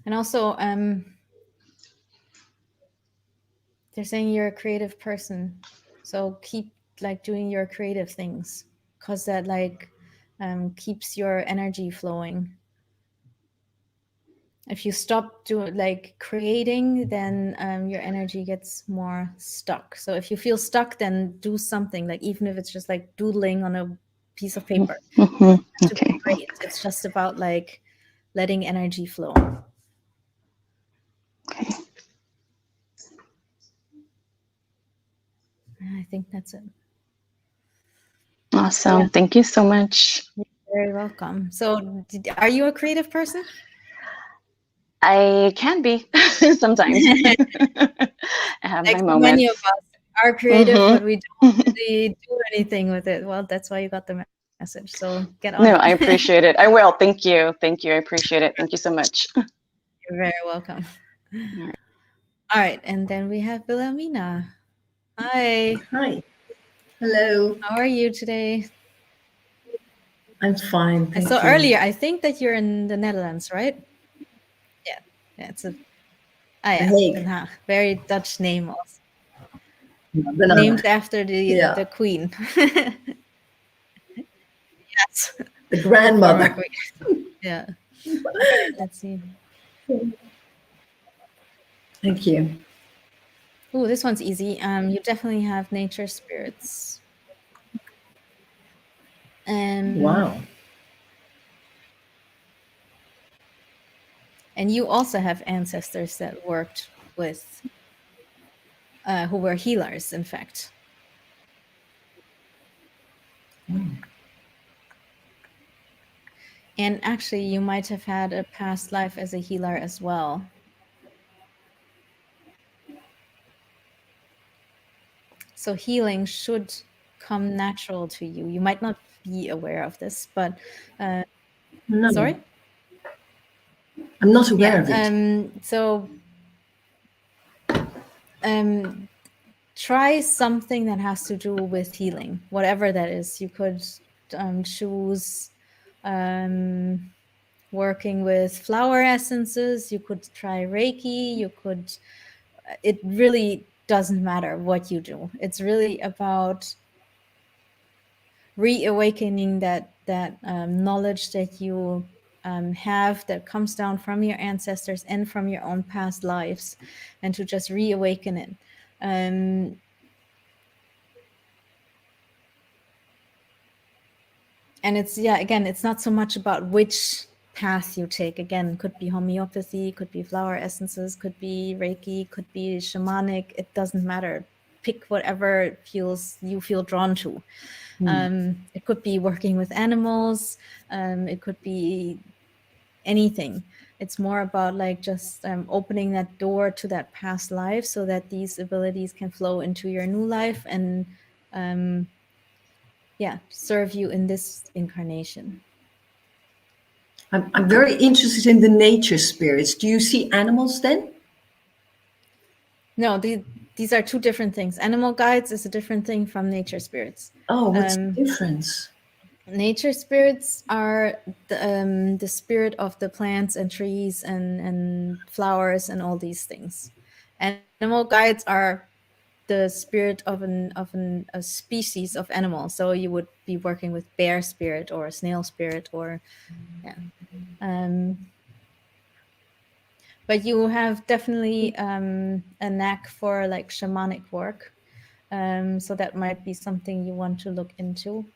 And also, they're saying you're a creative person, so keep like doing your creative things, because that like keeps your energy flowing. If you stop doing like creating, then your energy gets more stuck. So if you feel stuck, then do something, like even if it's just like doodling on a piece of paper. Okay. Great. It's just about like letting energy flow. Okay. I think that's it. Awesome. Yeah. Thank you so much. You're very welcome. So are you a creative person? I can be sometimes. I have Like my so moments. many of us are creative, but we don't really do anything with it. Well, that's why you got the message. So get on No, it. I appreciate it. I will. Thank you. Thank you. I appreciate it. Thank you so much. You're very welcome. All right. And then we have Wilhelmina. Hi. Hi. Hello. How are you today? I'm fine. Thank So you. earlier, I think that you're in the Netherlands, right? Yeah. It's a The Hague. Den Haag. Very Dutch name also. Banana. named after Yeah. the queen. Yes. The grandmother. Former queen. Yeah. Okay, let's see. Thank you. Oh, this one's easy. You definitely have nature spirits. Wow. And you also have ancestors that worked with, who were healers, in fact. And actually, you might have had a past life as a healer as well. So healing should come natural to you. You might not be aware of this, but No. sorry? I'm not aware of it. So try something that has to do with healing, whatever that is. You could choose working with flower essences. You could try Reiki. You could, it really doesn't matter what you do. It's really about reawakening that knowledge that you have that comes down from your ancestors and from your own past lives, and to just reawaken it. And it's, yeah, again, it's not so much about which path you take. Again, could be homeopathy, could be flower essences, could be Reiki, could be shamanic. It doesn't matter. Pick whatever you feel drawn to. It could be working with animals. It could be anything. It's more about like just opening that door to that past life so that these abilities can flow into your new life and serve you in this incarnation. I'm very interested in the nature spirits. Do you see animals then? No, these are two different things. Animal guides is a different thing from nature spirits. Oh, what's the difference? Nature spirits are the spirit of the plants and trees and flowers and all these things. Animal guides are the spirit of a species of animal. So you would be working with bear spirit or a snail spirit or but you have definitely a knack for like shamanic work. So that might be something you want to look into.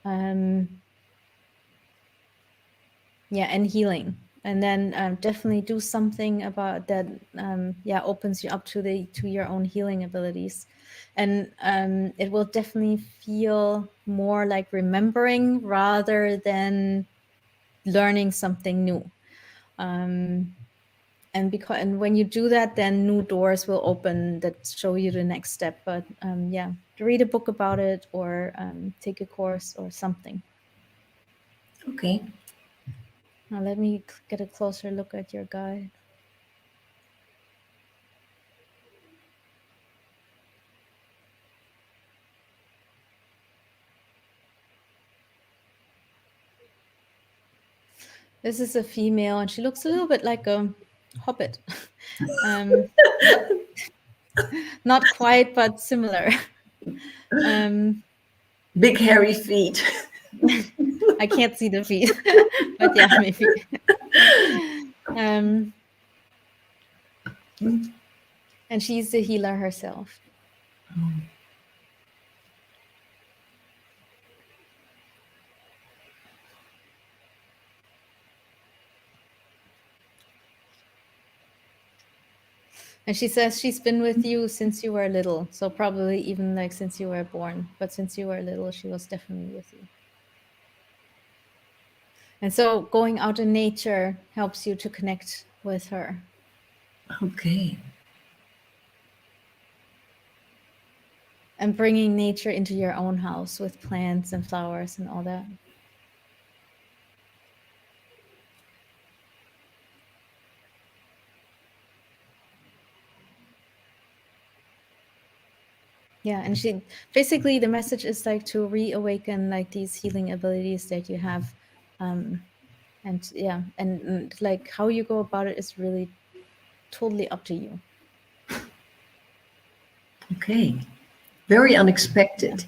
And healing. And then definitely do something about that. Opens you up to your own healing abilities, and it will definitely feel more like remembering rather than learning something new. And when you do that, then new doors will open that show you the next step. But read a book about it or take a course or something. Okay. Now let me get a closer look at your guide. This is a female, and she looks a little bit like a hobbit. Not quite, but similar. Big hairy feet. I can't see the feet, but yeah, maybe. And she's the healer herself. And she says she's been with you since you were little. So probably even like since you were born. But since you were little, she was definitely with you. And so going out in nature helps you to connect with her. Okay. And bringing nature into your own house with plants and flowers and all that. Yeah, and she basically, the message is like to reawaken like these healing abilities that you have. And like how you go about it is really totally up to you. Okay. Very unexpected.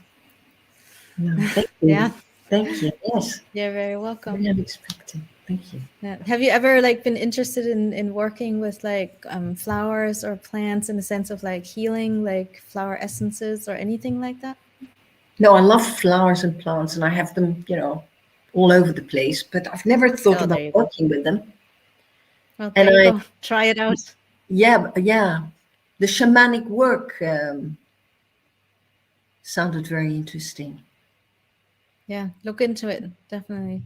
No, thank you. Yeah. Thank you. Yes. You're very welcome. Very unexpected. Thank you. Yeah. Have you ever like been interested in working with like flowers or plants in the sense of like healing, like flower essences or anything like that? No, I love flowers and plants, and I have them, all over the place. But I've never thought Oh, about there you go. working with them. Well, And there you go. Try it out. yeah, the shamanic work sounded very interesting. Yeah, look into it, definitely.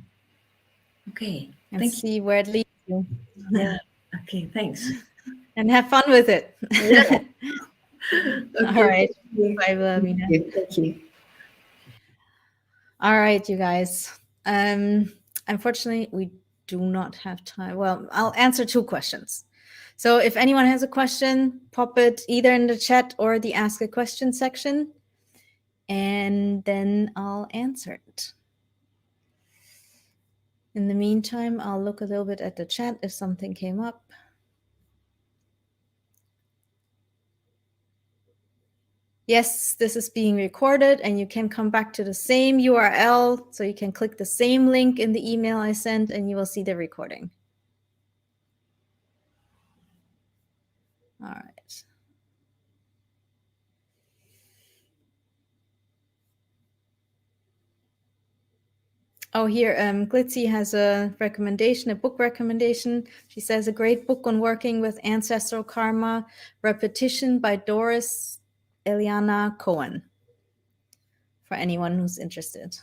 Okay, And thank you. see where it leads you. Yeah. Okay, thanks. And have fun with it. Yeah. All Okay, right. thank you. Bye, Wilhelmina. Thank you. All right, you guys. Unfortunately, we do not have time. Well, I'll answer 2 questions. So if anyone has a question, pop it either in the chat or the ask a question section, and then I'll answer it. In the meantime, I'll look a little bit at the chat if something came up. Yes, this is being recorded and you can come back to the same URL. So you can click the same link in the email I sent and you will see the recording. All right. Oh, here, Glitzy has a recommendation, a book recommendation. She says a great book on working with ancestral karma, Repetition by Doris Eliana Cohen, for anyone who's interested.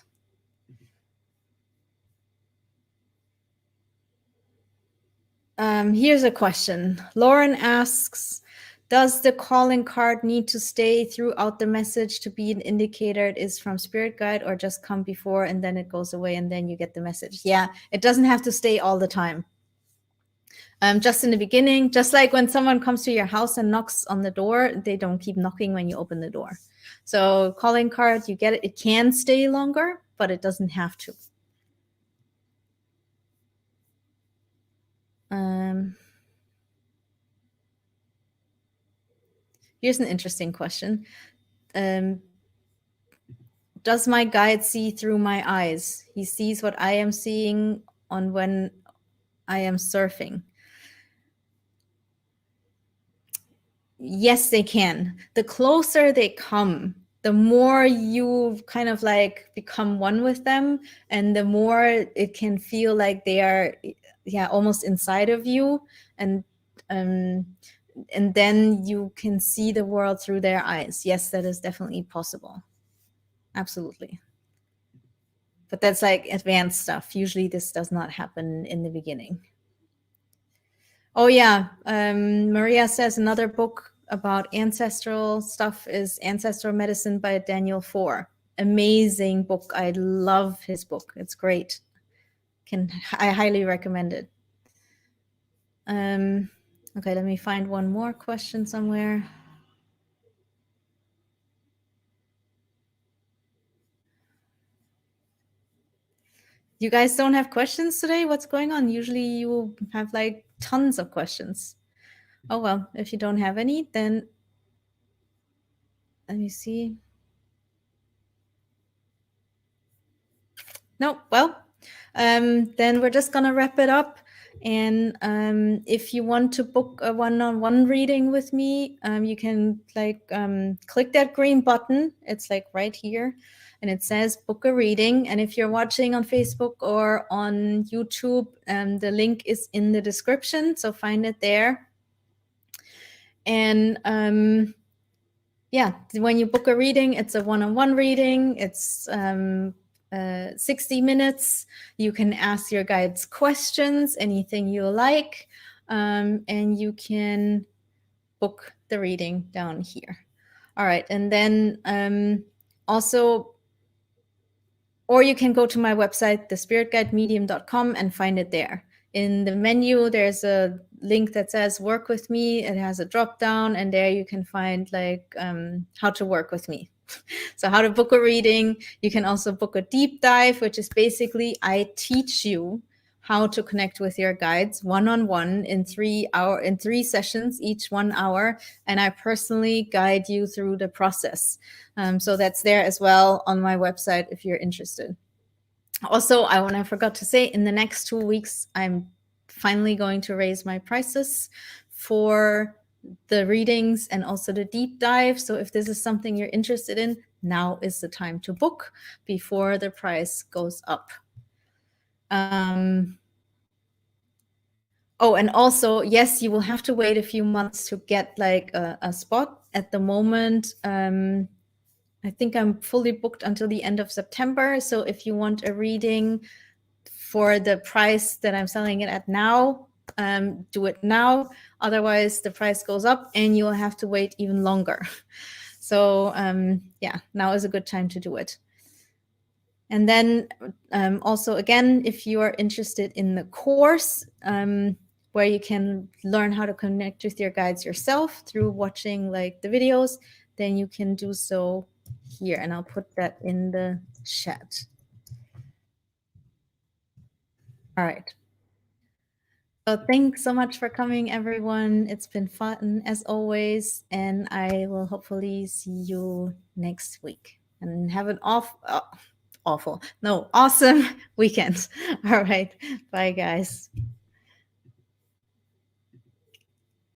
Here's a question. Lauren asks, does the calling card need to stay throughout the message to be an indicator it is from spirit guide, or just come before and then it goes away and then you get the message? Yeah, it doesn't have to stay all the time. Just in the beginning, just like when someone comes to your house and knocks on the door, they don't keep knocking when you open the door. So calling card, you get it. It can stay longer, but it doesn't have to. Here's an interesting question. Does my guide see through my eyes? He sees what I am seeing on when I am surfing. Yes, they can. The closer they come, the more you kind of like become one with them, and the more it can feel like they are, almost inside of you, and then you can see the world through their eyes. Yes, that is definitely possible. Absolutely. But that's like advanced stuff. Usually this does not happen in the beginning. Oh yeah, Maria says another book about ancestral stuff is Ancestral Medicine by Daniel Four. Amazing book. I love his book. It's great. I highly recommend it. Okay, let me find one more question somewhere. You guys don't have questions today? What's going on? Usually you have like tons of questions. Oh, well, if you don't have any, then let me see. No, well, then we're just gonna wrap it up. And if you want to book a one-on-one reading with me, you can like click that green button. It's like right here, and it says book a reading. And if you're watching on Facebook or on YouTube, the link is in the description, so find it there. And yeah, when you book a reading, it's a one-on-one reading. It's 60 minutes. You can ask your guides questions, anything you like, and you can book the reading down here. All right, and then also, or you can go to my website, thespiritguidemedium.com, and find it there. In the menu, there's a link that says work with me. It has a drop down, and there you can find like how to work with me. So how to book a reading. You can also book a deep dive, which is basically I teach you how to connect with your guides one-on-one in 3 sessions, each 1 hour. And I personally guide you through the process. So that's there as well on my website if you're interested. Also, I forgot to say, in the next 2 weeks, I'm finally going to raise my prices for the readings and also the deep dive. So if this is something you're interested in, now is the time to book before the price goes up. Oh, and also, yes, you will have to wait a few months to get like a spot. At the moment, I think I'm fully booked until the end of September. So if you want a reading for the price that I'm selling it at now, do it now. Otherwise, the price goes up and you'll have to wait even longer. So yeah, now is a good time to do it. And then also, again, if you are interested in the course, where you can learn how to connect with your guides yourself through watching like the videos, then you can do so here. And I'll put that in the chat. All right. So thanks so much for coming, everyone. It's been fun as always. And I will hopefully see you next week. And have an awesome weekend. All right. Bye, guys.